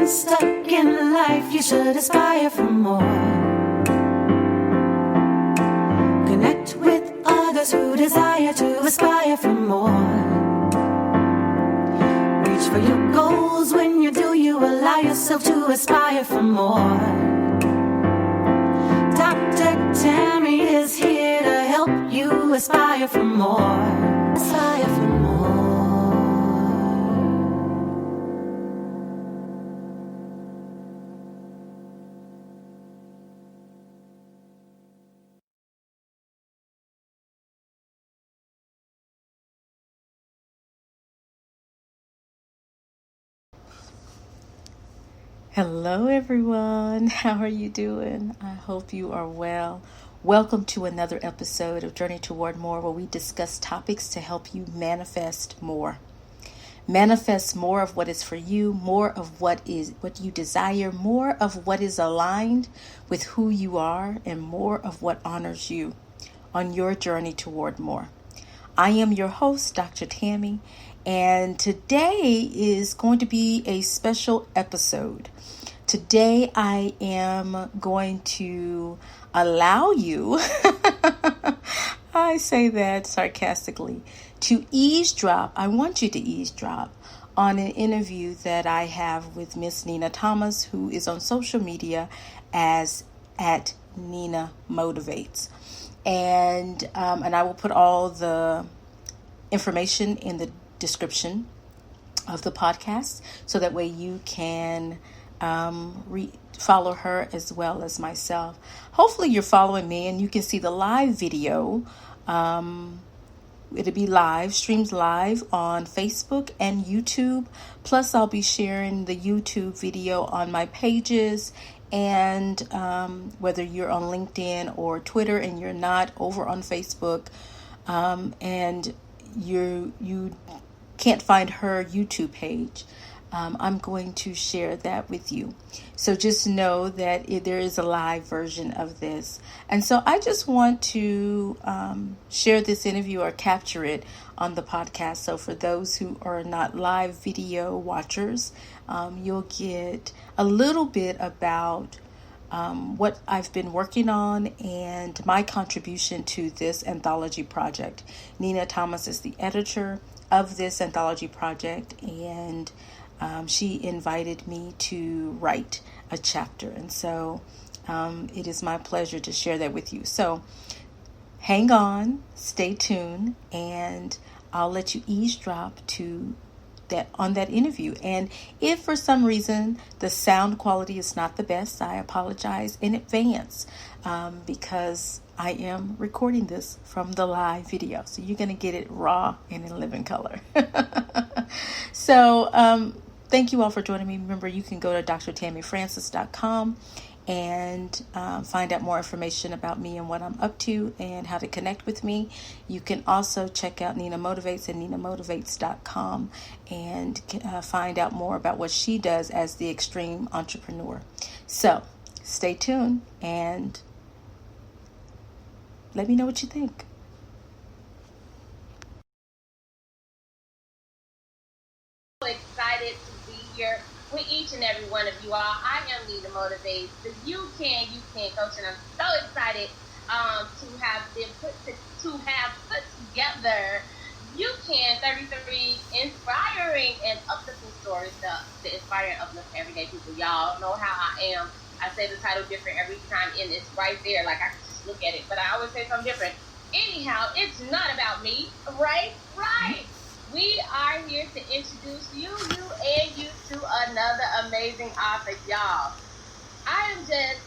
stuck in life, you should aspire for more. Connect with others who desire to aspire for more. Reach for your goals. When you do, you allow yourself to aspire for more. Dr. Tammy is here to help you aspire for more. Aspire for more. Hello everyone, how are you doing? I hope you are well. Welcome to another episode of Journey Toward More, where we discuss topics to help you manifest more. Manifest more of what is for you, more of what you desire, more of what is aligned with who you are, and more of what honors you on your journey toward more. I am your host, Dr. Tammy, and today is going to be a special episode. Today I am going to allow you, I say that sarcastically, to eavesdrop. I want you to eavesdrop on an interview that I have with Miss Nina Thomas, who is on social media as at Nina Motivates. And I will put all the information in the description of the podcast, so that way you can follow her as well as myself. Hopefully you're following me and you can see the live video. It'll be streams live on Facebook and YouTube. Plus I'll be sharing the YouTube video on my pages. And whether you're on LinkedIn or Twitter and you're not over on Facebook, and you can't find her YouTube page, I'm going to share that with you. So just know that there is a live version of this. And so I just want to share this interview or capture it on the podcast. So for those who are not live video watchers, you'll get a little bit about what I've been working on and my contribution to this anthology project. Nina Thomas is the editor of this anthology project, and she invited me to write a chapter. And so it is my pleasure to share that with you. So hang on, stay tuned, and I'll let you eavesdrop on that interview. And if for some reason the sound quality is not the best, I apologize in advance, because I am recording this from the live video. So you're going to get it raw and in living color. So thank you all for joining me. Remember, you can go to drtammyfrancis.com and find out more information about me and what I'm up to and how to connect with me. You can also check out Nina Motivates and ninamotivates.com and find out more about what she does as the extreme entrepreneur. So stay tuned and let me know what you think. Excited to be here with each and every one of you all. I am Nina Motivates, the You Can Coach, and I'm so excited to have put together You Can 33 inspiring and uplifting stories to inspire and uplift everyday people. Y'all know how I am. I say the title different every time, and it's right there. Like, I can just look at it, but I always say something different. Anyhow, it's not about me, right? Right. We are here to introduce you to another amazing author, y'all. I am just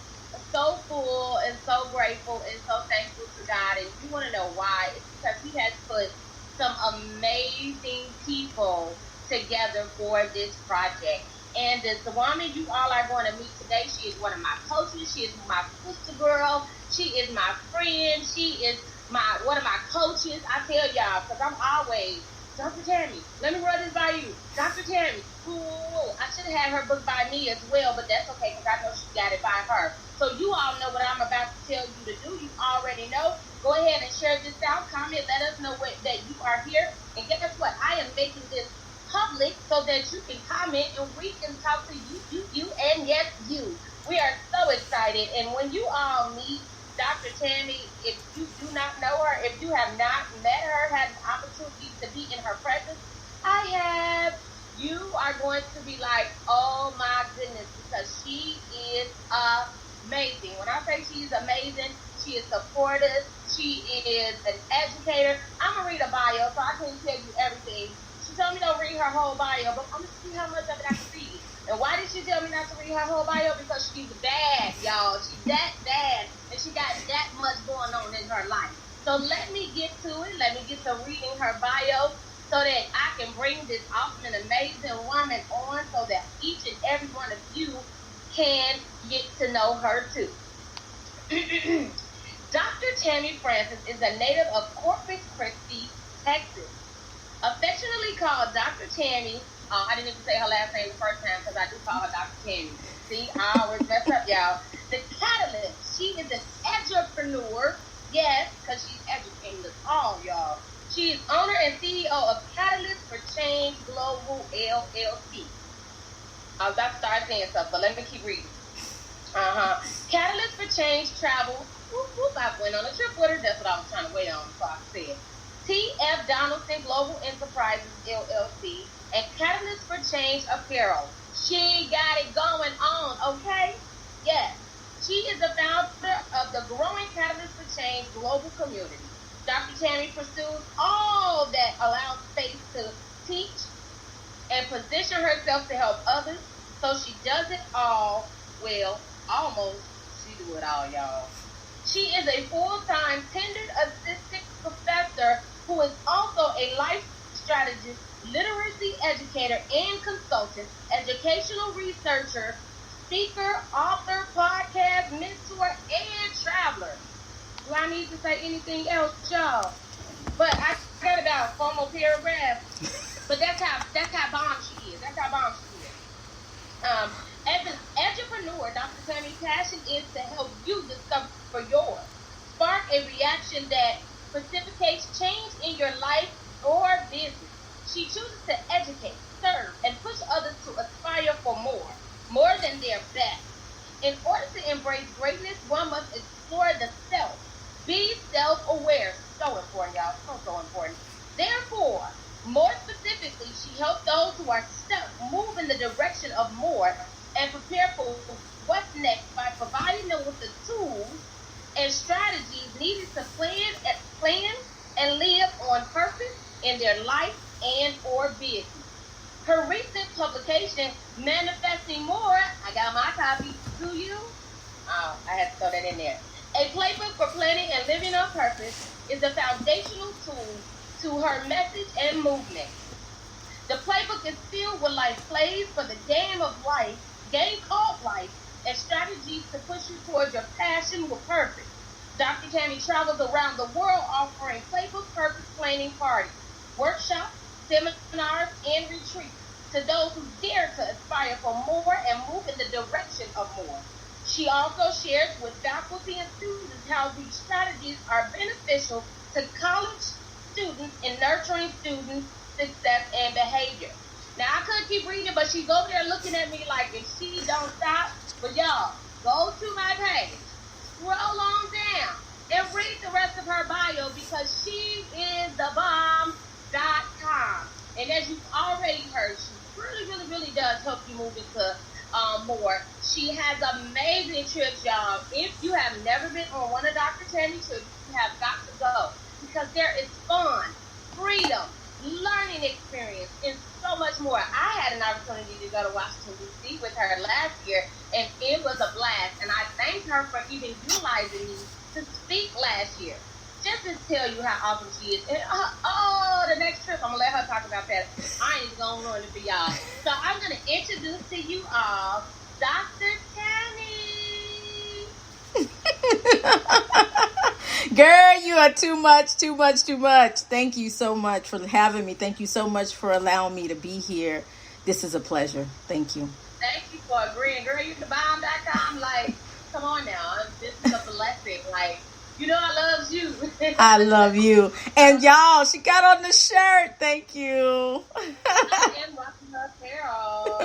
so full and so grateful and so thankful to God. And you want to know why? It's because He has put some amazing people together for this project. And the woman you all are going to meet today, she is one of my coaches. She is my sister girl. She is my friend. She is one of my coaches. I tell y'all, because I'm always, Dr. Tammy, let me run this by you. Dr. Tammy, ooh, I should have had her book by me as well, but that's okay because I know she got it by her. So you all know what I'm about to tell you to do. You already know. Go ahead and share this out. Comment. Let us know that you are here. And guess what? I am making this public so that you can comment and we can talk to you, and yes, you. We are so excited. And when you all meet Dr. Tammy, if you do not know her, if you have not met her, had an opportunity to be in her presence, I have. You are going to be like, oh my goodness, because she is amazing. When I say she is amazing, she is supportive. She is an educator. I'm going to read a bio, so I can't tell you everything. She told me don't read her whole bio, but I'm going to see how much of it I can read. And why did she tell me not to read her whole bio? Because she's bad, y'all. She's that bad, and she got that much going on in her life. So let me get to it. Let me get to reading her bio so that I can bring this awesome and amazing woman on so that each and every one of you can get to know her too. Dr. Tammy Francis is a native of Corpus Christi, Texas. Affectionately called Dr. Tammy, I didn't even say her last name the first time because I do call her Dr. Tammy. See, I always mess up, y'all. The Catalyst. She is an entrepreneur. Yes, because she's educating us all, y'all. She is owner and CEO of Catalyst for Change Global LLC. I was about to start saying stuff, but let me keep reading. Catalyst for Change Travel. Whoop, whoop, I went on a trip with her. That's what I was trying to wait on before I said. T.F. Donaldson Global Enterprises LLC and Catalyst for Change Apparel. She got it going on, okay? Yes. She is the founder of the growing Catalyst for Change global community. Dr. Tammy pursues all that allows space to teach and position herself to help others, so she does it all, well, almost, she do it all, y'all. She is a full-time tenured assistant professor who is also a life strategist, literacy educator and consultant, educational researcher, speaker, author, podcast, mentor, and traveler. Do I need to say anything else, y'all? But I got about 4 more paragraphs. But that's how bomb she is. That's how bomb she is. As an entrepreneur, Dr. Tammy's passion is to help you discover yours. Spark a reaction that precipitates change in your life or business. She chooses to educate, serve, and push others to aspire for more than their best. In order to embrace greatness, one must explore the self. Be self-aware. So important, y'all. So important. Therefore, more specifically, she helps those who are stuck move in the direction of more and prepare for what's next by providing them with the tools and strategies needed to plan and live on purpose in their life and or business. Her recent publication, Manifesting More, I got my copy, do you? Oh, I had to throw that in there. A playbook for planning and living on purpose is the foundational tool to her message and movement. The playbook is filled with life plays for the game called life, and strategies to push you towards your passion with purpose. Dr. Tammy travels around the world offering playbook purpose planning parties, workshops, seminars, and retreats to those who dare to aspire for more and move in the direction of more. She also shares with faculty and students how these strategies are beneficial to college students in nurturing student success and behavior. Now, I could keep reading, but she's over there looking at me like if she don't stop. But y'all, go to my page, scroll on down, and read the rest of her bio because she is the bomb.com. And as you've already heard, she really does help you move into more. She has amazing trips, y'all. If you have never been on one of Dr. Tammy's trips, you have got to go because there is fun, freedom, learning experience, and so much more. I had an opportunity to go to Washington, D.C. with her last year, and it was a blast. And I thank her for even utilizing me to speak last year. Just to tell you how awesome she is. And the next trip, I'm going to let her talk about that. I ain't going to ruin it for y'all. So I'm going to introduce to you all Dr. Tammy. Girl, you are too much. Thank you so much for having me. Thank you so much for allowing me to be here. This is a pleasure. Thank you. Thank you for agreeing. Girl, you the bomb.com. Like, come on now. This is a blessing. Like, You know I love you. I love you. And y'all, she got on the shirt. Thank you. I am rocking her apparel.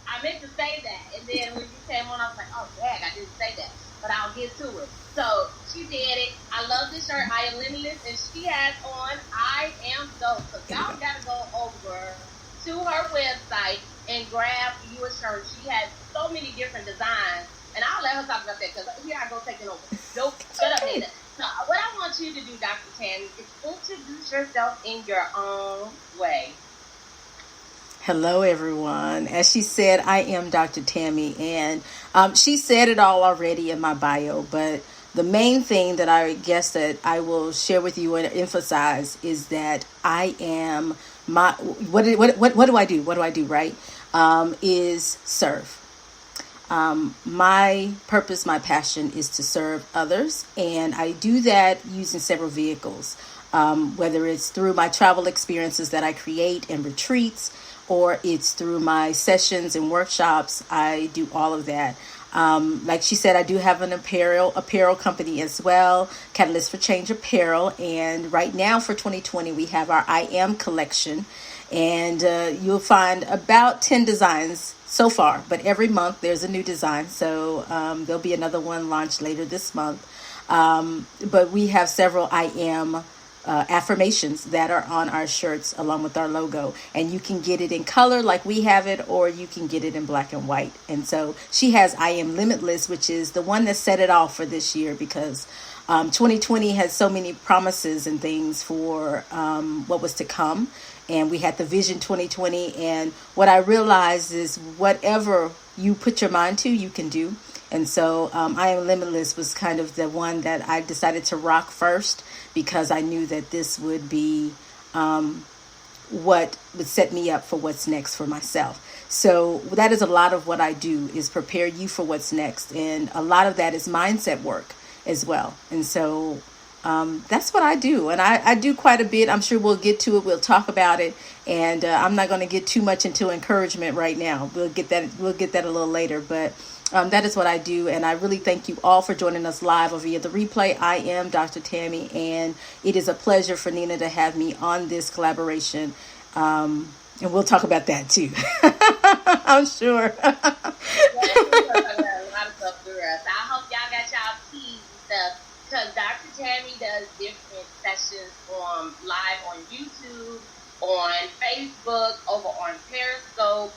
I meant to say that, and then when you came on, I was like, oh, dang, I didn't say that, but I'll get to it. So she did it. I love this shirt. I am limitless, and she has on I am dope. So y'all got to go over to her website and grab you a shirt. She has so many different designs, and I'll let her talk about that because here I go taking over. Nope, shut up, Nina. So what I want you to do, Dr. Tammy, is introduce yourself in your own way. Hello, everyone. As she said, I am Dr. Tammy, and she said it all already in my bio, but the main thing that I guess that I will share with you and emphasize is that I am what do I do? What do I do, right? Is serve. My purpose, my passion is to serve others, and I do that using several vehicles, whether it's through my travel experiences that I create and retreats, or it's through my sessions and workshops. I do all of that. Like she said, I do have an apparel company as well, Catalyst for Change Apparel. And right now for 2020, we have our I Am collection. And you'll find about 10 designs so far. But every month there's a new design. So there'll be another one launched later this month. But we have several I Am affirmations that are on our shirts along with our logo, and you can get it in color like we have it, or you can get it in black and white. And so she has I Am Limitless, which is the one that set it off for this year, because 2020 had so many promises and things for what was to come, and we had the Vision 2020, and what I realized is whatever you put your mind to, you can do. And so I Am Limitless was kind of the one that I decided to rock first, because I knew that this would be what would set me up for what's next for myself. So that is a lot of what I do, is prepare you for what's next. And a lot of that is mindset work as well. And so that's what I do. And I do quite a bit. I'm sure we'll get to it. We'll talk about it. And I'm not going to get too much into encouragement right now. We'll get that a little later. But that is what I do, and I really thank you all for joining us live or via the replay. I am Dr. Tammy, and it is a pleasure for Nina to have me on this collaboration, and we'll talk about that too. I'm sure. A lot of stuff for us. I hope y'all got y'all keys and stuff, because Dr. Tammy does different sessions live on YouTube, on Facebook, over on Periscope.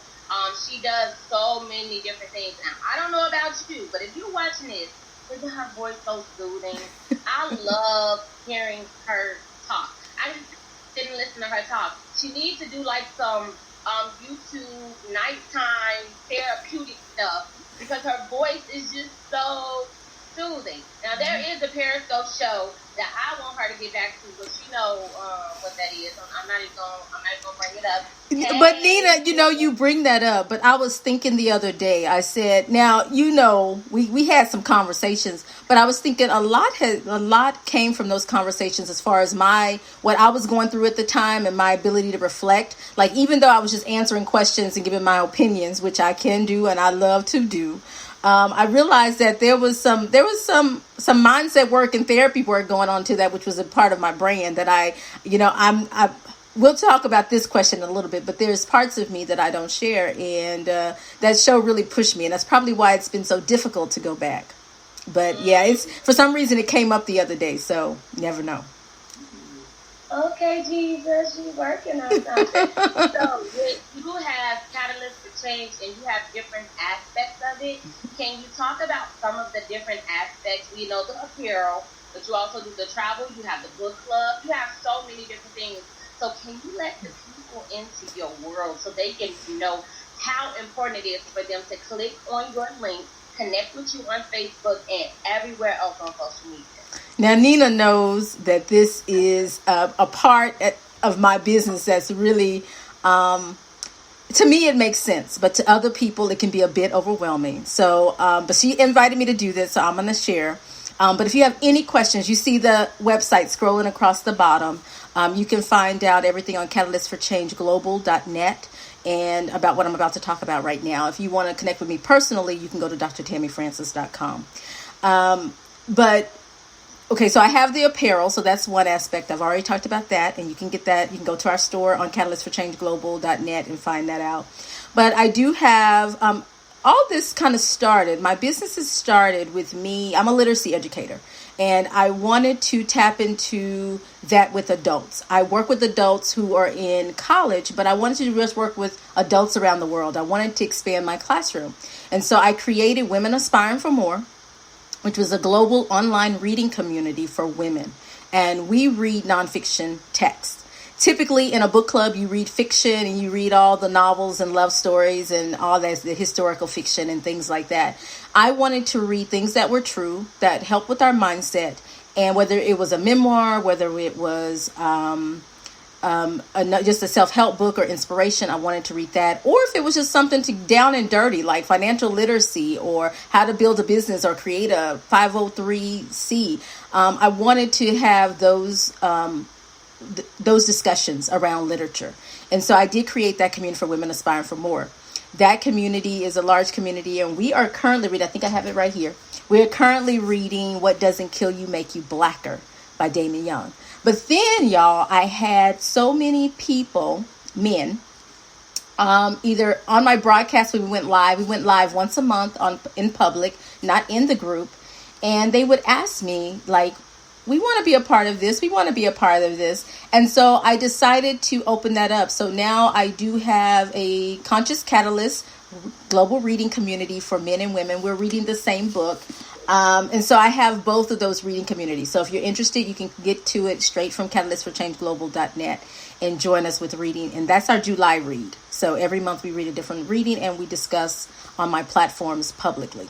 She does so many different things. Now, I don't know about you, but if you're watching this, isn't her voice so soothing? I love hearing her talk. I just sit and listen to her talk. She needs to do like some YouTube nighttime therapeutic stuff, because her voice is just so soothing. Now, there is a Periscope show that I want her to get back to, but she know what that is. I'm not even gonna bring it up. Hey. But Nina, you bring that up, but I was thinking the other day, I said, now, we had some conversations, but I was thinking a lot came from those conversations as far as what I was going through at the time and my ability to reflect. Like, even though I was just answering questions and giving my opinions, which I can do and I love to do, I realized that there was some mindset work and therapy work going on to that, which was a part of my brand that we'll talk about this question in a little bit, but there's parts of me that I don't share. And that show really pushed me. And that's probably why it's been so difficult to go back. But yeah, for some reason it came up the other day. So never know. Okay, Jesus, you're working on something. So you have Catalyst for Change, and you have different aspects of it. Can you talk about some of the different aspects? We know the apparel, but you also do the travel. You have the book club. You have so many different things. So can you let the people into your world so they can know how important it is for them to click on your link, connect with you on Facebook and everywhere else on social media? Now, Nina knows that this is a part of my business that's really, to me, it makes sense. But to other people, it can be a bit overwhelming. So, but she invited me to do this, so I'm going to share. But if you have any questions, you see the website scrolling across the bottom. You can find out everything on catalystforchangeglobal.net and about what I'm about to talk about right now. If you want to connect with me personally, you can go to drtammyfrancis.com. But okay, so I have the apparel, so that's one aspect. I've already talked about that, and you can get that. You can go to our store on catalystforchangeglobal.net and find that out. But I do have all this kind of started. My business has started with me. I'm a literacy educator, and I wanted to tap into that with adults. I work with adults who are in college, but I wanted to just work with adults around the world. I wanted to expand my classroom, and so I created Women Aspiring for More, which was a global online reading community for women. And we read nonfiction text. Typically in a book club, you read fiction and you read all the novels and love stories and all that, the historical fiction and things like that. I wanted to read things that were true, that help with our mindset. And whether it was a memoir, whether it was just a self-help book or inspiration, I wanted to read that. Or if it was just something down and dirty, like financial literacy or how to build a business or create a 503c, I wanted to have those discussions around literature. And so I did create that community for Women Aspiring for More. That community is a large community, and we are currently reading, I think I have it right here. We are currently reading What Doesn't Kill You Make You Blacker by Damon Young. But then, y'all, I had so many people, men, either on my broadcast when we went live. We went live once a month in public, not in the group. And they would ask me, like, we want to be a part of this. We want to be a part of this. And so I decided to open that up. So now I do have a Conscious Catalyst global reading community for men and women. We're reading the same book. And so I have both of those reading communities. So if you're interested, you can get to it straight from catalystforchangeglobal.net and join us with reading. And that's our July read. So every month we read a different reading and we discuss on my platforms publicly.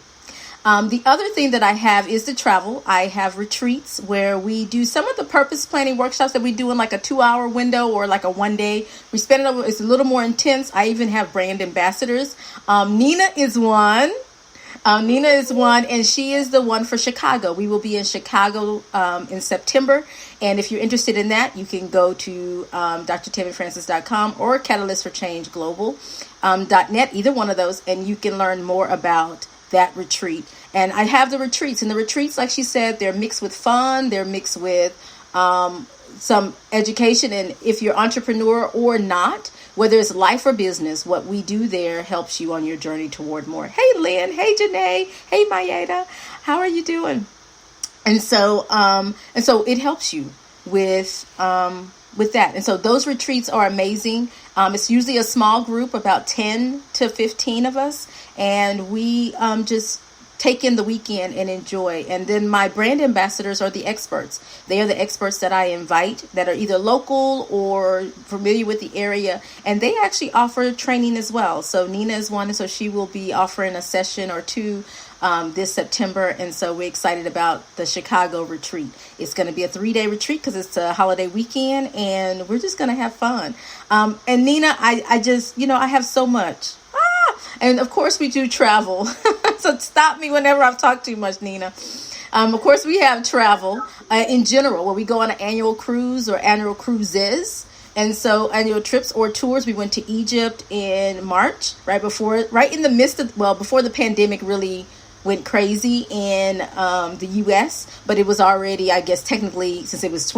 The other thing that I have is the travel. I have retreats where we do some of the purpose planning workshops that we do in like a 2-hour window or like a 1 day. We spend it over, it's a little more intense. I even have brand ambassadors. Nina is one. And she is the one for Chicago. We will be in Chicago in September. And if you're interested in that, you can go to drtammyfrancis.com or catalystforchangeglobal.net, either one of those, and you can learn more about that retreat. And I have the retreats, and the retreats, like she said, they're mixed with fun, they're mixed with some education. And if you're entrepreneur or not, whether it's life or business, what we do there helps you on your journey toward more. Hey, Lynn. Hey, Janae. Hey, Mayeda. How are you doing? And so it helps you with that. And so those retreats are amazing. It's usually a small group, about 10 to 15 of us. And we just take in the weekend and enjoy. And then my brand ambassadors are the experts. They are the experts that I invite that are either local or familiar with the area. And they actually offer training as well. So Nina is one, and so she will be offering a session or two this September. And so we're excited about the Chicago retreat. It's going to be a 3-day retreat because it's a holiday weekend, and we're just going to have fun. And Nina, I just, I have so much. And of course we do travel. So stop me whenever I've talked too much, Nina. Of course we have travel in general, where we go on an annual cruise or annual cruises. And so annual trips or tours. We went to Egypt in March, before the pandemic really went crazy in the U.S., but it was already, I guess, technically, since it's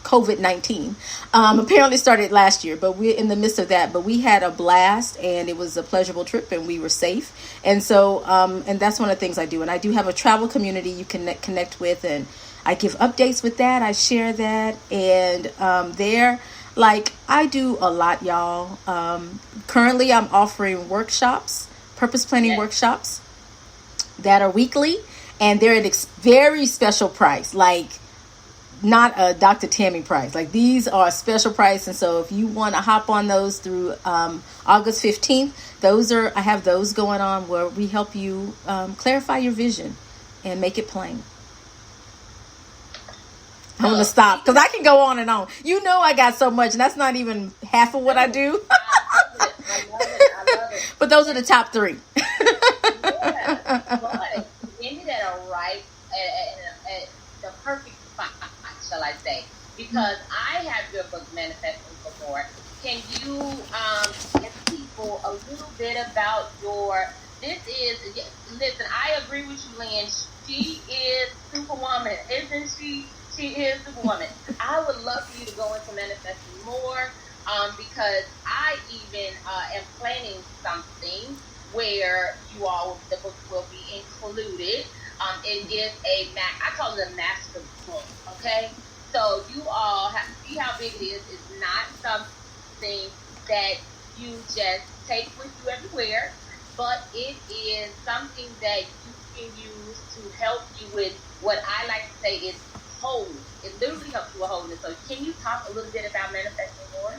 COVID-19, apparently started last year, but we're in the midst of that. But we had a blast, and it was a pleasurable trip, and we were safe. And so, and that's one of the things I do. And I do have a travel community you can connect with, and I give updates with that. I share that, and I do a lot, y'all. Currently, I'm offering workshops, purpose planning workshops, that are weekly, and they're at a very special price, like not a Dr. Tammy price. Like, these are a special price. And so if you want to hop on those through August 15th, I have those going on, where we help you clarify your vision and make it plain. I'm going to stop because I can go on and on. I got so much, and that's not even half of what I do. I love it. But those are the top 3. But you ended at the perfect spot, shall I say? Because I have your book, Manifesting for More. Can you give people a little bit about listen, I agree with you, Lynn. She is Superwoman, isn't she? She is Superwoman. I would love for you to go into manifesting more, because I even am planning something where you all, the book will be included. It is I call it a master book, okay? So you all see how big it is. It's not something that you just take with you everywhere, but it is something that you can use to help you with what I like to say is whole. It literally helps you with wholeness. So can you talk a little bit about manifesting more?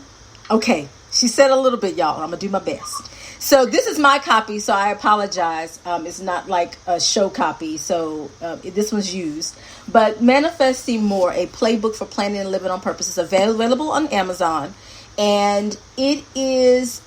Okay, she said a little bit, y'all. I'm gonna do my best. So this is my copy, so I apologize. It's not like a show copy, so this one's used. But Manifesting More, a playbook for planning and living on purpose, is available on Amazon. And it is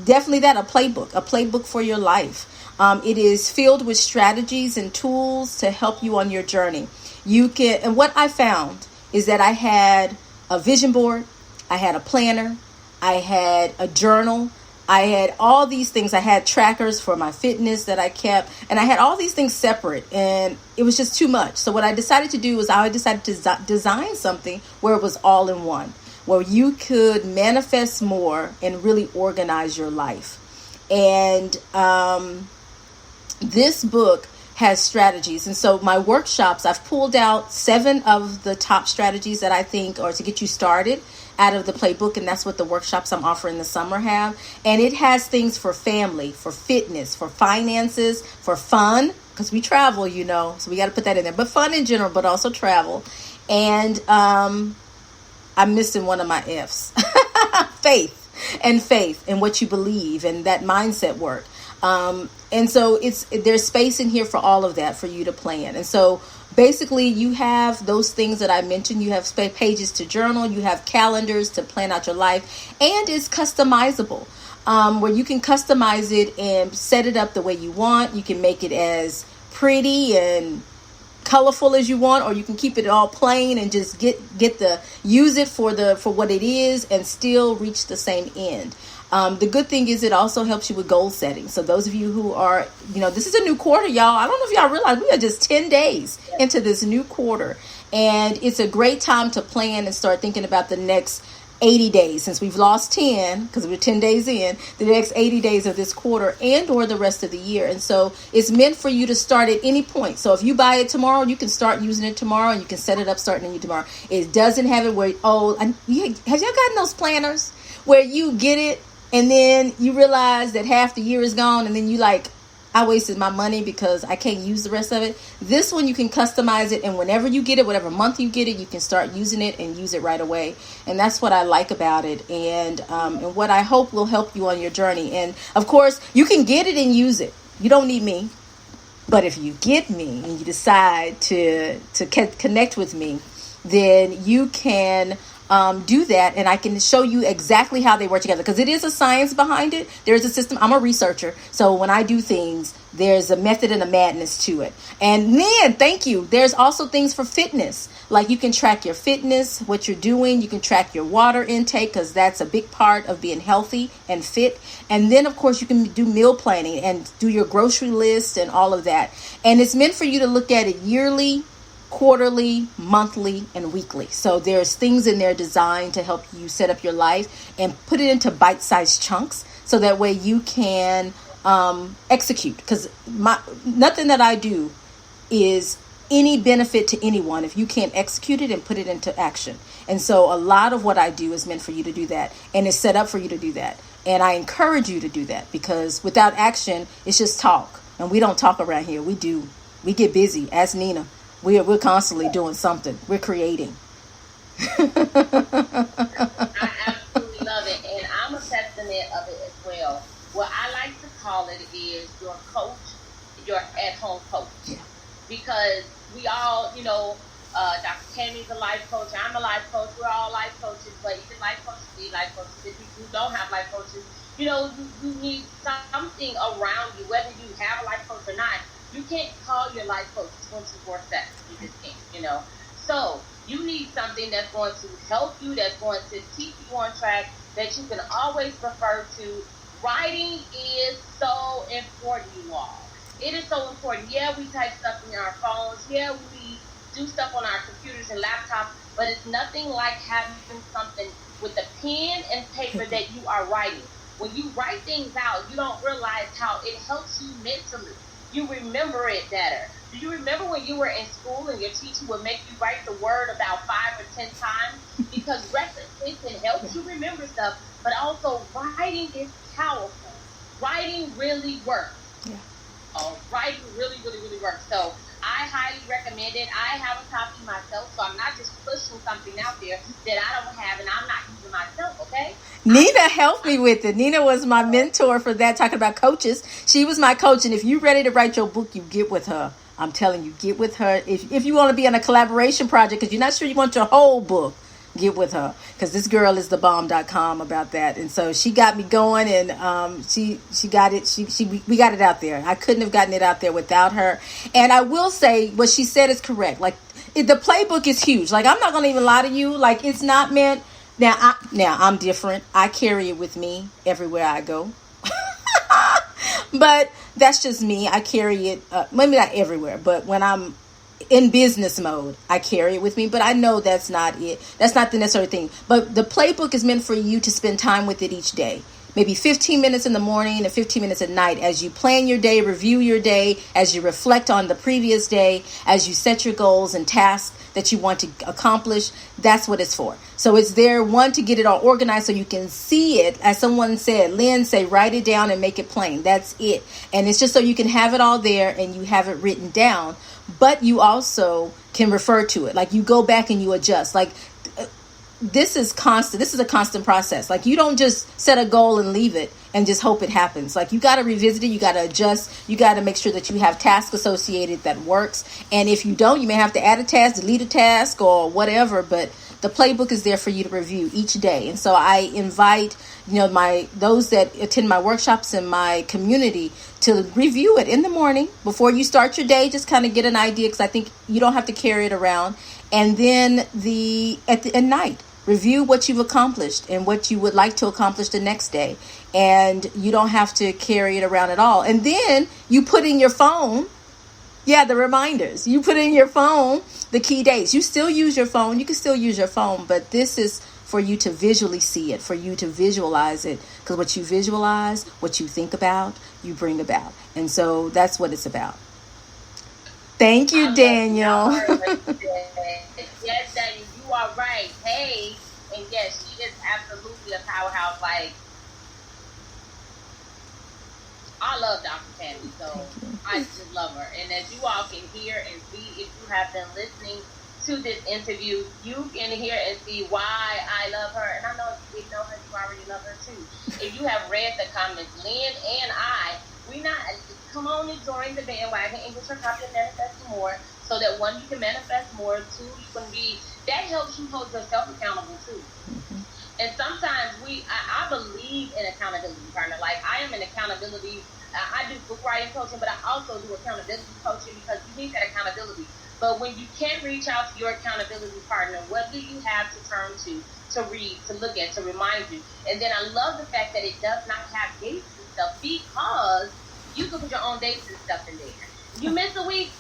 definitely a playbook for your life. It is filled with strategies and tools to help you on your journey. And what I found is that I had a vision board, I had a planner, I had a journal, I had all these things. I had trackers for my fitness that I kept, and I had all these things separate, and it was just too much. So what I decided to do was I decided to design something where it was all in one, where you could manifest more and really organize your life. And this book has strategies. And so my workshops, I've pulled out 7 of the top strategies that I think are to get you started out of the playbook. And that's what the workshops I'm offering this summer have. And it has things for family, for fitness, for finances, for fun, because we travel, so we got to put that in there, but fun in general, but also travel. And I'm missing one of my F's, faith and what you believe and that mindset work. And so there's space in here for all of that for you to plan. And so basically you have those things that I mentioned. You have pages to journal, you have calendars to plan out your life, and it's customizable, where you can customize it and set it up the way you want. You can make it as pretty and colorful as you want, or you can keep it all plain and just use it for what it is and still reach the same end. The good thing is it also helps you with goal setting. So those of you who are, this is a new quarter, y'all. I don't know if y'all realize we are just 10 days into this new quarter. And it's a great time to plan and start thinking about the next 80 days, since we've lost 10, because we're 10 days in, the next 80 days of this quarter and or the rest of the year. And so it's meant for you to start at any point. So if you buy it tomorrow, you can start using it tomorrow, and you can set it up starting tomorrow. It doesn't have it where, have y'all gotten those planners where you get it and then you realize that half the year is gone, and then you I wasted my money because I can't use the rest of it? This one, you can customize it, and whenever you get it, whatever month you get it, you can start using it and use it right away. And that's what I like about it, and what I hope will help you on your journey. And of course, you can get it and use it. You don't need me. But if you get me and you decide to connect with me, then you can do that, and I can show you exactly how they work together, because it is a science behind it. There's a system. I'm a researcher, so when I do things, there's a method and a madness to it. And then, thank you, there's also things for fitness. Like you can track your fitness, what you're doing. You can track your water intake, because that's a big part of being healthy and fit. And then, of course, you can do meal planning and do your grocery list and all of that. And it's meant for you to look at it yearly, quarterly, monthly, and weekly. So there's things in there designed to help you set up your life and put it into bite-sized chunks, so that way you can execute. Because nothing that I do is any benefit to anyone if you can't execute it and put it into action. And so a lot of what I do is meant for you to do that, and it's set up for you to do that. And I encourage you to do that, because without action, it's just talk. And we don't talk around here. We do. We get busy. Ask Nina. We're constantly doing something. We're creating. I absolutely love it, and I'm a testament of it as well. What I like to call it is your coach, your at-home coach. Yeah. Because we all, Dr. Tammy's a life coach, I'm a life coach, we're all life coaches, but even life coaches need life coaches. If you don't have life coaches, you need something around you, whether you have a life coach or not. You can't call your life coach 24/7. You just can't, So you need something that's going to help you, that's going to keep you on track, that you can always refer to. Writing is so important, you all. It is so important. Yeah, we type stuff in our phones. Yeah, we do stuff on our computers and laptops, but it's nothing like having something with a pen and paper that you are writing. When you write things out, you don't realize how it helps you mentally. You remember it better. Do you remember when you were in school and your teacher would make you write the word about 5 or 10 times? Because repetition helps you remember stuff, but also writing is powerful. Writing really works. Yeah. Writing really, really, really works. So I highly recommend it. I have a copy myself, so I'm not just pushing something out there that I don't have and I'm not using myself, okay? Nina helped me with it. Nina was my mentor for that, talking about coaches. She was my coach, and if you're ready to write your book, you get with her. I'm telling you, get with her. If you want to be on a collaboration project, because you're not sure you want your whole book, get with her, because this girl is thebomb.com about that. And so she got me going, and she got it. We got it out there. I couldn't have gotten it out there without her. And I will say what she said is correct. Like the playbook is huge. Like, I'm not going to even lie to you. Like, it's not meant. Now I'm different. I carry it with me everywhere I go. But that's just me. I carry it, maybe not everywhere, but when I'm in business mode, I carry it with me. But I know that's not it. That's not the necessary thing. But the playbook is meant for you to spend time with it each day. Maybe 15 minutes in the morning and 15 minutes at night as you plan your day, review your day, as you reflect on the previous day, as you set your goals and tasks that you want to accomplish. That's what it's for. So it's there, one, to get it all organized so you can see it. As someone said, Lynn say, write it down and make it plain. That's it. And it's just so you can have it all there and you have it written down. But you also can refer to it. Like, you go back and you adjust. Like, this is constant. This is a constant process. Like, you don't just set a goal and leave it and just hope it happens. Like, you got to revisit it. You got to adjust. You got to make sure that you have tasks associated that works. And if you don't, you may have to add a task, delete a task, or whatever. But the playbook is there for you to review each day. And so I invite, those that attend my workshops in my community to review it in the morning before you start your day. Just kind of get an idea, because I think you don't have to carry it around. And then at night, review what you've accomplished and what you would like to accomplish the next day. And you don't have to carry it around at all. And then you put in your phone, the reminders. You put in your phone the key dates. You still use your phone. You can still use your phone, but this is for you to visually see it, for you to visualize it. Because what you visualize, what you think about, you bring about. And so that's what it's about. Thank you, Daniel. Yes, Daniel, you are right. Hey, and yes, she is absolutely a powerhouse. Like, I love Dr. Tammy, so I just love her. And as you all can hear and see, if you have been listening to this interview, you can hear and see why I love her. And I know if you didn't know her, you already love her too. If you have read the comments, Lynn and I, come on and join the bandwagon and get your copy of Manifest More, so that one, you can manifest more, two, you can that helps you hold yourself accountable too. Mm-hmm. And sometimes I believe in accountability, partner. Like, I am an accountability, I do book writing coaching, but I also do accountability coaching, because you need that accountability. But when you can't reach out to your accountability partner, what do you have to turn to read, to look at, to remind you? And then I love the fact that it does not have dates and stuff, because you can put your own dates and stuff in there. You miss a week,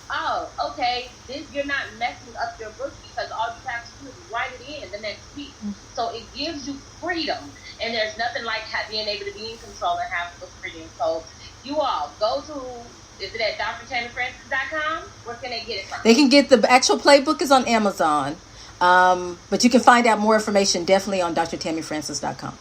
okay, you're not messing up your book, because all you have to do is write it in the next week. So it gives you freedom, and there's nothing like being able to be in control and have the freedom. So you all go to, is it at drtammyfrancis.com? Where can they get it from? They can get the actual playbook is on Amazon, but you can find out more information definitely on drtammyfrancis.com.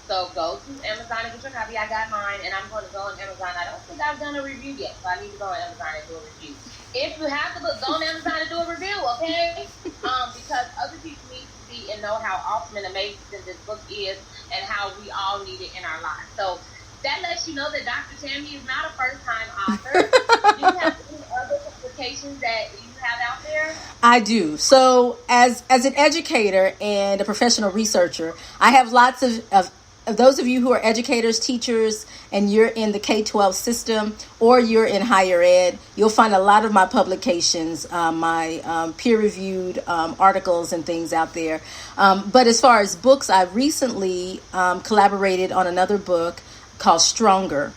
So go to Amazon and get your copy. I got mine, and I'm going to go on Amazon. I don't think I've done a review yet, so I need to go on Amazon and do a review. If you have the book, go on Amazon and do a review, okay? Because other people need to see and know how awesome and amazing this book is, and how we all need it in our lives. So that lets you know that Dr. Tammy is not a first-time author. Do you have any other publications that you have out there? I do. So as an educator and a professional researcher, I have lots of those of you who are educators, teachers, and you're in the K-12 system, or you're in higher ed, you'll find a lot of my publications, my peer-reviewed articles and things out there. But as far as books, I recently collaborated on another book called Stronger.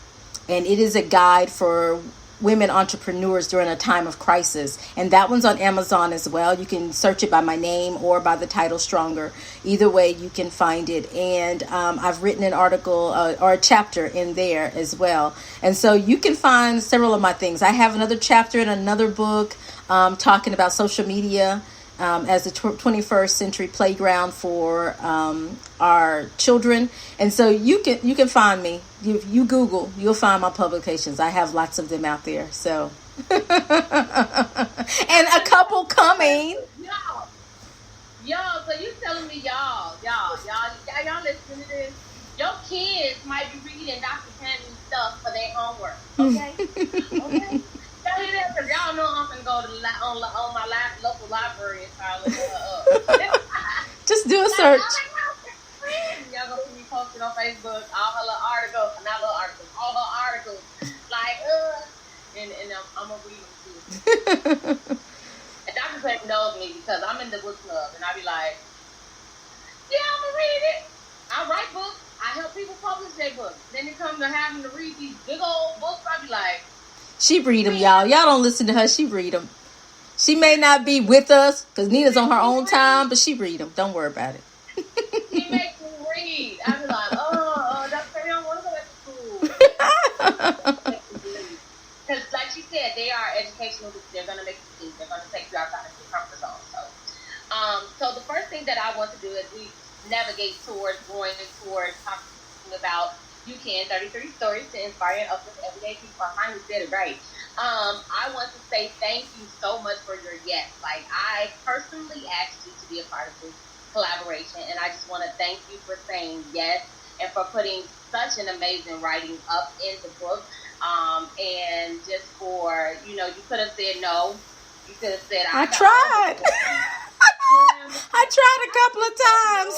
and it is a guide for women entrepreneurs during a time of crisis. And that one's on Amazon as well. You can search it by my name or by the title Stronger. Either way, you can find it. And I've written an article or a chapter in there as well. And so you can find several of my things. I have another chapter in another book talking about social media as the 21st century playground for our children. And so you can find me. If you Google, you'll find my publications. I have lots of them out there. So, and a couple coming. Yo, so you telling me y'all listen to this? Your kids might be reading Dr. Tammy's stuff for their homework. Okay? Okay? Because y'all know I'm going to go to on my local library and try to look her up. Just do a search. Y'all going to see me posted on Facebook, all her little articles, all her articles. Like, and I'm going to read them too. And Dr. Tammy knows me because I'm in the book club and I be like, yeah, I'm going to read it. I write books. I help people publish their books. Then it comes to having to read these big old books. I be like, she read them, y'all. Y'all don't listen to her. She read them. She may not be with us because Nina's on her own time, but she read them. Don't worry about it. She makes me read. I be like, Dr. Tammy, I don't want to go back to school. Because like she said, they are educational. They're going to make you think. They're going to take you outside of your comfort zone. So the first thing that I want to do is we navigate towards talking about You Can 33 Stories to Inspire and Uplift Everyday People. I finally said it right. I want to say thank you so much for your yes. Like, I personally asked you to be a part of this collaboration, and I just want to thank you for saying yes and for putting such an amazing writing up in the book. And just for, you could have said no. You could have said I tried. I tried a couple of times.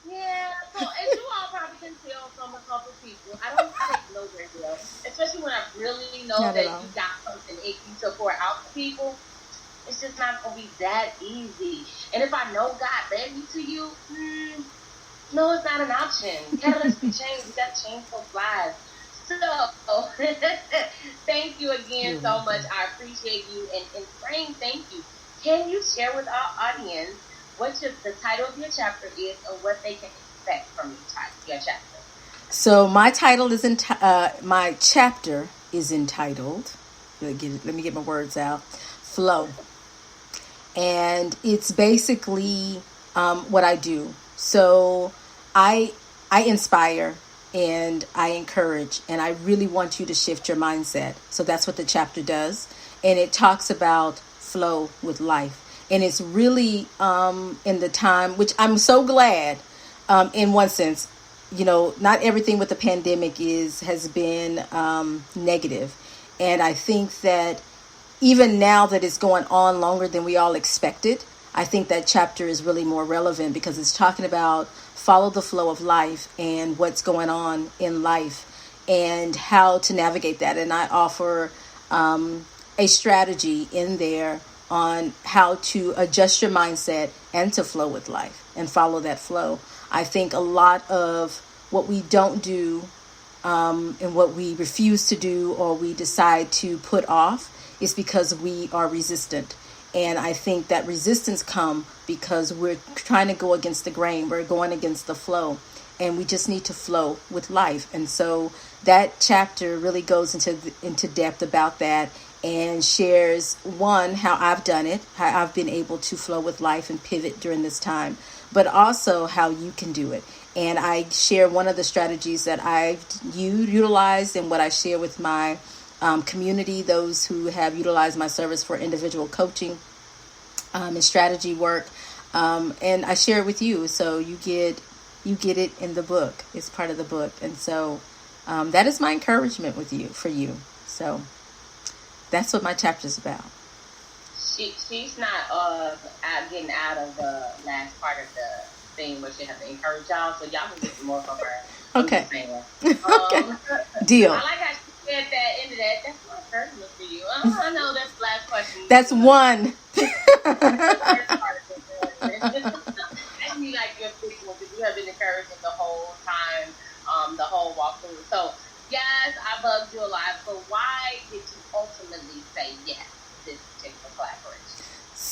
Yeah, so as you all probably can tell from a couple people, I don't take no very well, especially when I really know Not that at all. you got something icky to pour out to people. It's just not going to be that easy. And if I know God led me to you, no, it's not an option. Catalysts can change. We got to change those lives. So, thank you again so much. I appreciate you. And in saying thank you, can you share with our audience what the title of your chapter is and what they can expect from your chapter? So my title is my chapter is entitled. Let me get my words out. Flow, and it's basically what I do. So I inspire and I encourage, and I really want you to shift your mindset. So that's what the chapter does, and it talks about flow with life. And it's really in the time, which I'm so glad in one sense, not everything with the pandemic has been negative. And I think that even now that it's going on longer than we all expected, I think that chapter is really more relevant because it's talking about follow the flow of life and what's going on in life and how to navigate that. And I offer a strategy in there on how to adjust your mindset and to flow with life and follow that flow. I think a lot of what we don't do and what we refuse to do or we decide to put off is because we are resistant. And I think that resistance comes because we're trying to go against the grain. We're going against the flow. And we just need to flow with life. And so that chapter really goes into depth about that and shares, one, how I've done it, how I've been able to flow with life and pivot during this time, but also how you can do it. And I share one of the strategies that I've utilized and what I share with my community, those who have utilized my service for individual coaching and strategy work. And I share it with you. So you get it in the book. It's part of the book. And so that is my encouragement for you. So that's what my chapter is about. She's not getting out of the last part of the thing where she has to encourage y'all, so y'all can get some more from her. Okay. Okay. Deal. I like how she said that into that. That's my encouragement for you. I know that's the last question. That's one. That's me like your visual because you have been encouraging the whole time, the whole walk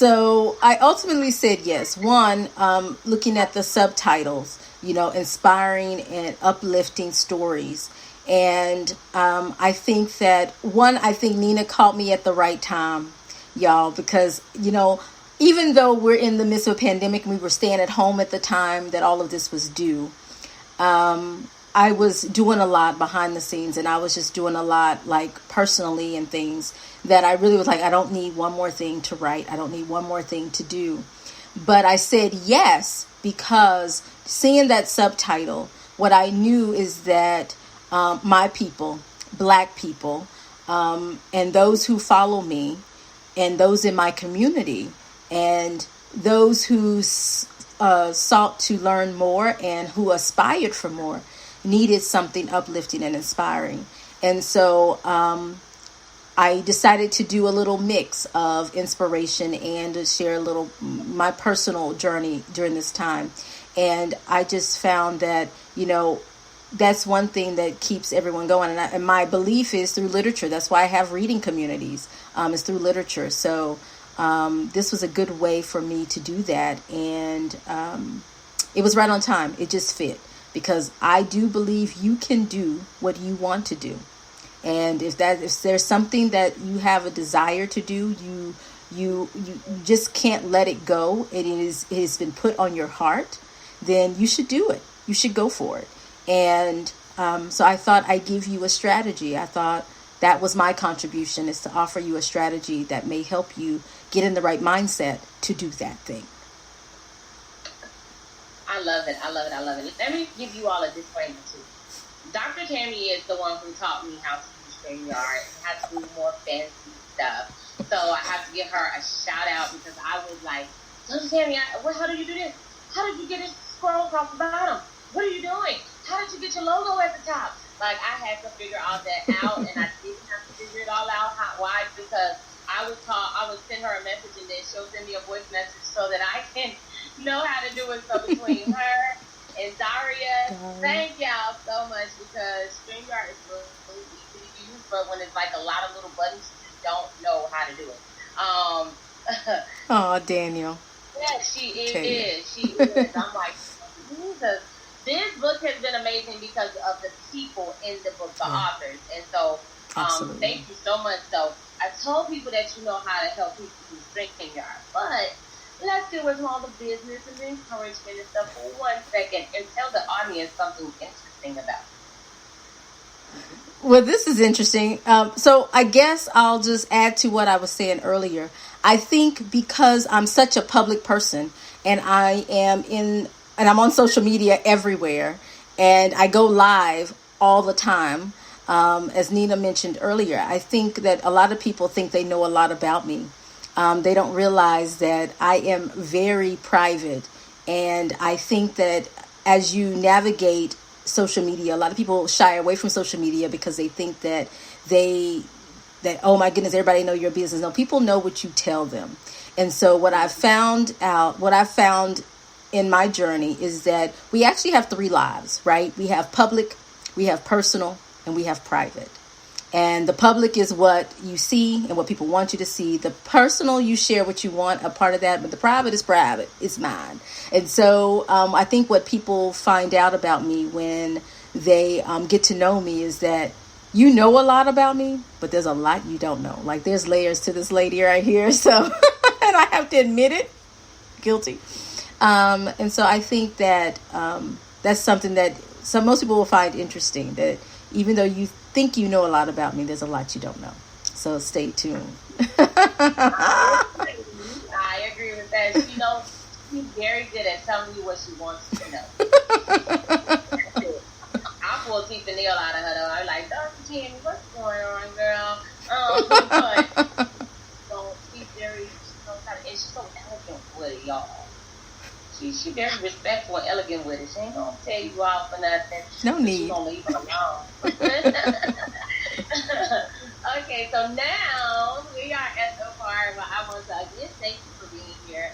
So I ultimately said yes. One, looking at the subtitles, inspiring and uplifting stories. And I think Nina caught me at the right time, y'all, because, even though we're in the midst of a pandemic and we were staying at home at the time that all of this was due, I was doing a lot behind the scenes, and I was just doing a lot like personally and things that I really was like, I don't need one more thing to write. I don't need one more thing to do. But I said yes, because seeing that subtitle, what I knew is that my people, Black people, and those who follow me, and those in my community, and those who sought to learn more and who aspired for more, needed something uplifting and inspiring. And so I decided to do a little mix of inspiration and to share a little my personal journey during this time. And I just found that, that's one thing that keeps everyone going. And my belief is through literature. That's why I have reading communities, is through literature. So this was a good way for me to do that. And it was right on time. It just fit. Because I do believe you can do what you want to do. And if there's something that you have a desire to do, you just can't let it go. It has been put on your heart, then you should do it. You should go for it. And so I thought I'd give you a strategy. I thought that was my contribution, is to offer you a strategy that may help you get in the right mindset to do that thing. I love it. Let me give you all a disclaimer too. Dr. Tammy is the one who taught me how to use StreamYard and how to do more fancy stuff. So I have to give her a shout out, because I was like, Dr. Tammy, how do you do this? How did you get it scroll across the bottom? What are you doing? How did you get your logo at the top? Like, I had to figure all that out, and I didn't have to figure it all out. Why? Because I would send her a message, and then she'll send me a voice message so that I can know how to do it. So between her and Daria, thank y'all so much, because StreamYard is really easy to use, but when it's like a lot of little buttons, you don't know how to do it. Oh, Daniel. Yeah, she is. She is. I'm like, Jesus. This book has been amazing because of the people in the book, the authors. And so, thank you so much. So, I told people that you know how to help people do StreamYard, but let's deal with all the business and the encouragement and stuff for 1 second and tell the audience something interesting about it. Well, this is interesting. So I guess I'll just add to what I was saying earlier. I think because I'm such a public person, and I'm on social media everywhere, and I go live all the time. As Nina mentioned earlier, I think that a lot of people think they know a lot about me. They don't realize that I am very private. And I think that as you navigate social media, a lot of people shy away from social media because they think that oh my goodness, everybody know your business. No, people know what you tell them. And so what I found in my journey is that we actually have 3 lives, right? We have public, we have personal, and we have private. And the public is what you see and what people want you to see. The personal, you share what you want, a part of that, but the private is private. It's mine. And so I think what people find out about me when they get to know me is that you know a lot about me, but there's a lot you don't know. Like, there's layers to this lady right here. So, and I have to admit it, guilty. And so I think that that's something that most people will find interesting, that even though you think you know a lot about me, there's a lot you don't know. So stay tuned. I agree with that. She's very good at telling you what she wants you to know. I pull teeth and nail out of her though. I'm like, Dr. Tammy, what's going on, girl? But she's very, and she's so elegant with it, y'all. She's very respectful and elegant with it. She ain't gonna tell you off for nothing. No need. She's gonna leave it alone. Okay, so now we are at the part where I want to again thank you for being here.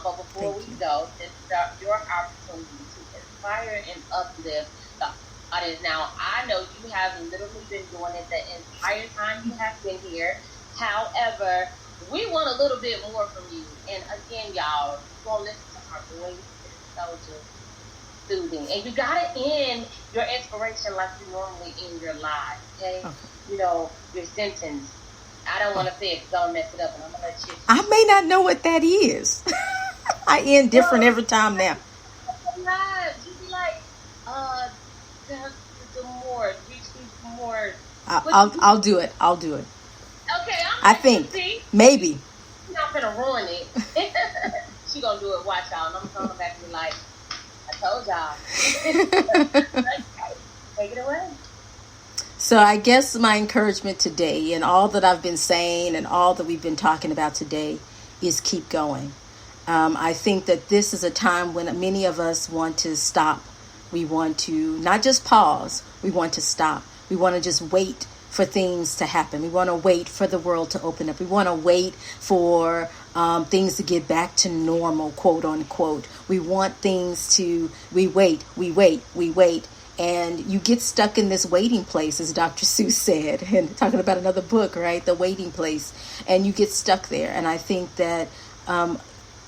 But before we go, this is your opportunity to inspire and uplift the audience. Now, I know you have literally been doing it the entire time you have been here. However, we want a little bit more from you. And again, y'all, go listen to our voice. It's so just soothing. And you gotta end your inspiration like you normally end your life, okay? You know, your sentence. I don't want to say it, don't mess it up, and I'm gonna let you. I may not know what that is. I end different every time now. You be like, the more, reach me for more. I'll do it. I'll do it. Okay, I think maybe. She's not gonna ruin it. She gonna do it. Watch y'all, and I'm gonna come back and be like, I told y'all. Take it away. So I guess my encouragement today, and all that I've been saying, and all that we've been talking about today, is keep going. I think that this is a time when many of us want to stop. We want to not just pause. We want to stop. We want to just wait for things to happen. We want to wait for the world to open up. We want to wait for things to get back to normal, quote unquote. We want things to, we wait. And you get stuck in this waiting place, as Dr. Seuss said, and talking about another book, right? The waiting place. And you get stuck there. And I think that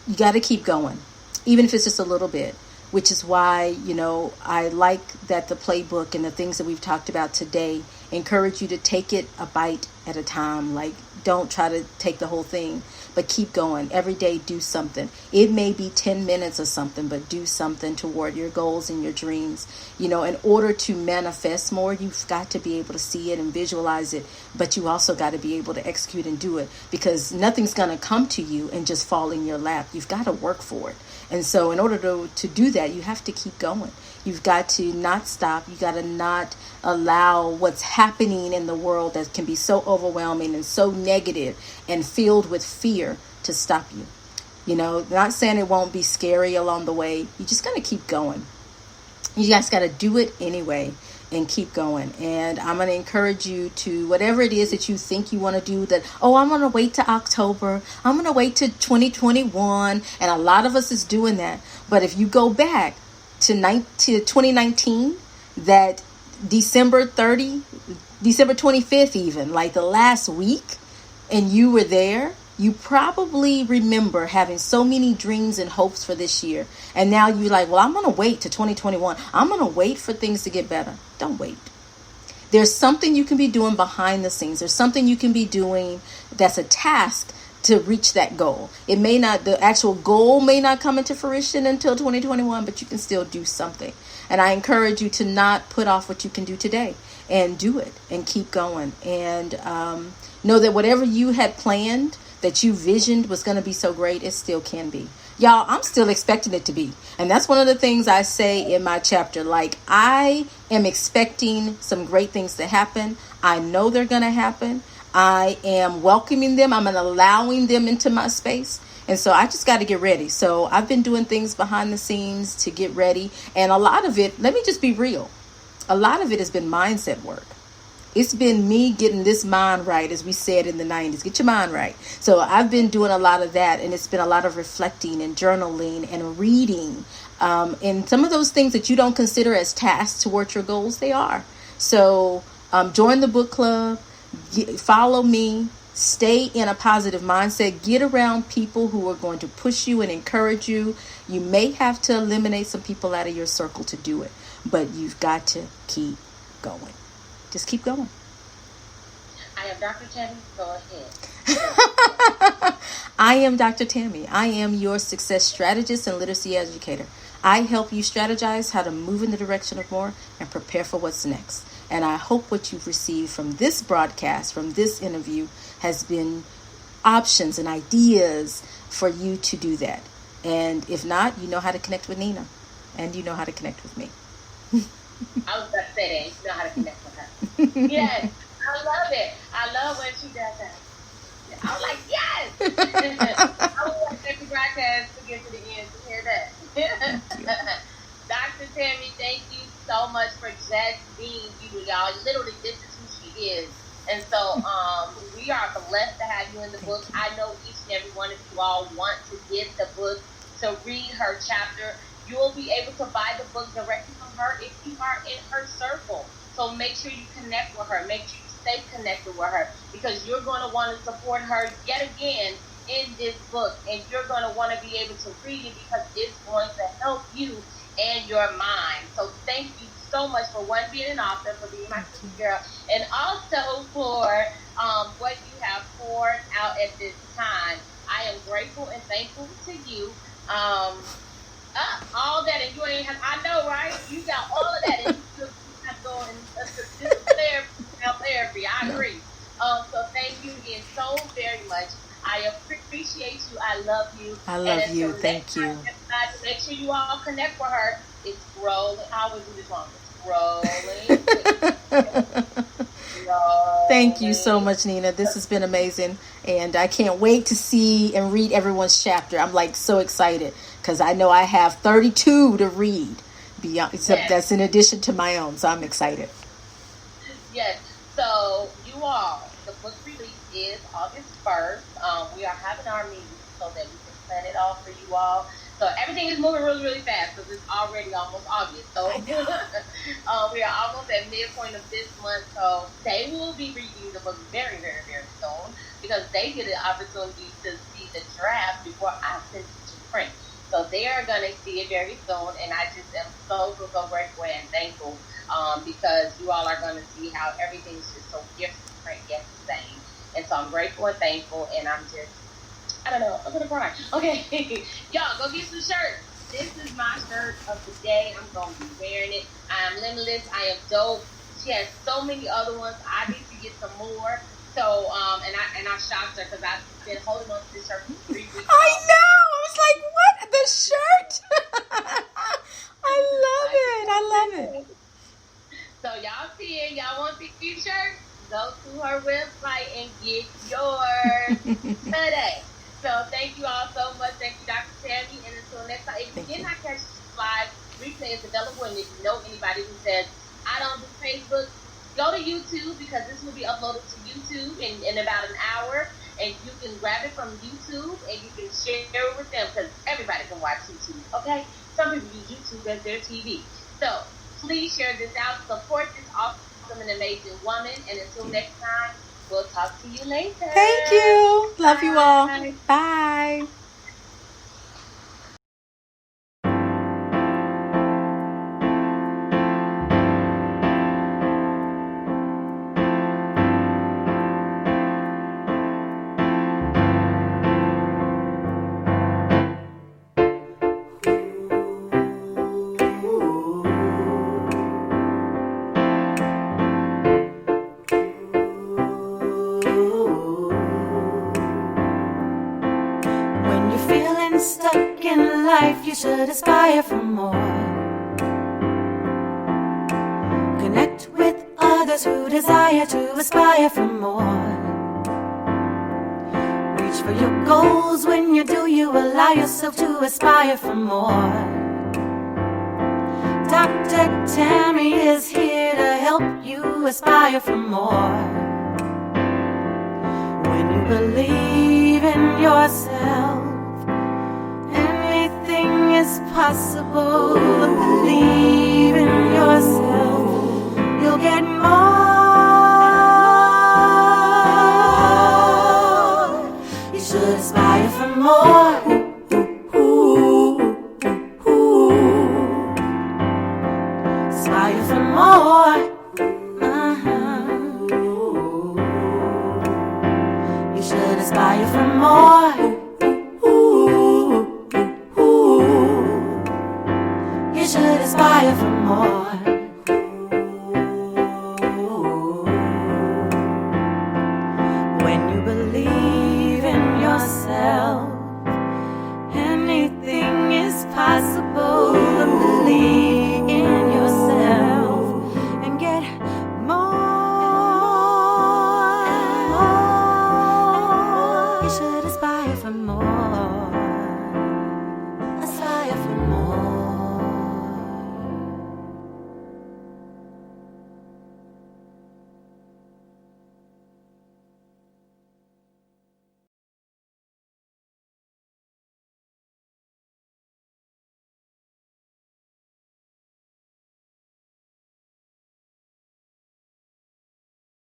you got to keep going, even if it's just a little bit, which is why, you know, I like that the playbook and the things that we've talked about today encourage you to take it a bite at a time. Like, don't try to take the whole thing, but keep going. Every day, do something. It may be 10 minutes or something, but do something toward your goals and your dreams. You know, in order to manifest more, you've got to be able to see it and visualize it, but you also got to be able to execute and do it, because nothing's going to come to you and just fall in your lap. You've got to work for it. And so in order to do that, you have to keep going. You've got to not stop. You got to not allow what's happening in the world that can be so overwhelming and so negative and filled with fear to stop you. You know, not saying it won't be scary along the way. You just got to keep going. You guys got to do it anyway and keep going. And I'm going to encourage you to, whatever it is that you think you want to do, that, oh, I'm going to wait to October. I'm going to wait to 2021. And a lot of us is doing that. But if you go back to 2019, that December 25th, even like the last week, and you were there, you probably remember having so many dreams and hopes for this year. And now you're like, well, I'm going to wait to 2021. I'm going to wait for things to get better. Don't wait. There's something you can be doing behind the scenes. There's something you can be doing that's a task to reach that goal. It may not, the actual goal may not come into fruition until 2021, but you can still do something. And I encourage you to not put off what you can do today, and do it and keep going. And know that whatever you had planned, that you visioned was going to be so great, it still can be. Y'all, I'm still expecting it to be. And that's one of the things I say in my chapter. Like, I am expecting some great things to happen. I know they're going to happen. I am welcoming them. I'm allowing them into my space. And so I just got to get ready. So I've been doing things behind the scenes to get ready. And a lot of it, let me just be real, a lot of it has been mindset work. It's been me getting this mind right, as we said in the 90s. Get your mind right. So I've been doing a lot of that, and it's been a lot of reflecting and journaling and reading. And some of those things that you don't consider as tasks towards your goals, they are. So join the book club, follow me, stay in a positive mindset, get around people who are going to push you and encourage you. You may have to eliminate some people out of your circle to do it, but you've got to keep going. Just keep going. I am Dr. Tammy. Go ahead. I am Dr. Tammy. I am your success strategist and literacy educator. I help you strategize how to move in the direction of more and prepare for what's next. And I hope what you've received from this broadcast, from this interview, has been options and ideas for you to do that. And if not, you know how to connect with Nina, and you know how to connect with me. I was about to say that. You know how to connect with her. Yes. I love it. I love when she does that. I was like, yes. I would like every broadcast to get to the end to hear that. Dr. Tammy, thank you so much for just being you, y'all. Literally, this is who she is. And so we are blessed to have you in the book. I know each and every one of you all want to get the book, to read her chapter. You will be able to buy the book directly from her if you are in her circle. So make sure you connect with her. Make sure you stay connected with her, because you're going to want to support her yet again in this book, and you're going to want to be able to read it because it's going to help you and your mind. So thank you so much for being an author, for being my sister girl, and also for what you have poured out at this time. I am grateful and thankful to you. All that, and you ain't have, I know, right? You got all of that, and you still have to go and this therapy. I agree. So thank you again so very much. I appreciate you. I love you. I love you. Thank you. Make sure you all connect with her. It's scrolling. I always do this wrong. Scrolling. Thank you so much, Nina. This has been amazing, and I can't wait to see and read everyone's chapter. I'm like so excited because I know I have 32 to read. Beyond, except that's in addition to my own, so I'm excited. Yes. So you all, the book release is August 1st. We are having our meeting so that we can plan it all for you all. So everything is moving really, really fast because it's already almost August. So we are almost at midpoint of this month. So they will be reading the book very, very, very soon because they get an opportunity to see the draft before I send it to print. So they are going to see it very soon. And I just am so grateful and thankful because you all are going to see how everything's just so different yet the same. And so I'm grateful and thankful, and I'm just, I don't know, I'm going to cry. Okay, y'all, go get some shirts. This is my shirt of the day. I'm going to be wearing it. I am limitless. I am dope. She has so many other ones. I need to get some more. So, and I shocked her because I've been holding on to this shirt for 3 weeks. I know. I was like, what? The shirt? I love it. So y'all see it. Y'all want the t-shirt? Go to her website and get yours today. So thank you all so much. Thank you, Dr. Tammy. And until next time, if you did not catch this live, replay is available. And if you know anybody who says, I don't do Facebook, go to YouTube because this will be uploaded to YouTube in about an hour. And you can grab it from YouTube and you can share it with them because everybody can watch YouTube, okay? Some people use YouTube as their TV. So please share this out. Support this awesome and amazing woman. And until next time, we'll talk to you later. Thank you. Love you all. Bye. Stuck in life, you should aspire for more. Connect with others who desire to aspire for more. Reach for your goals. When you do, you allow yourself to aspire for more. Dr. Tammy is here to help you aspire for more. When you believe in yourself, anything is possible. Believe in yourself, you'll get more. You should aspire for more.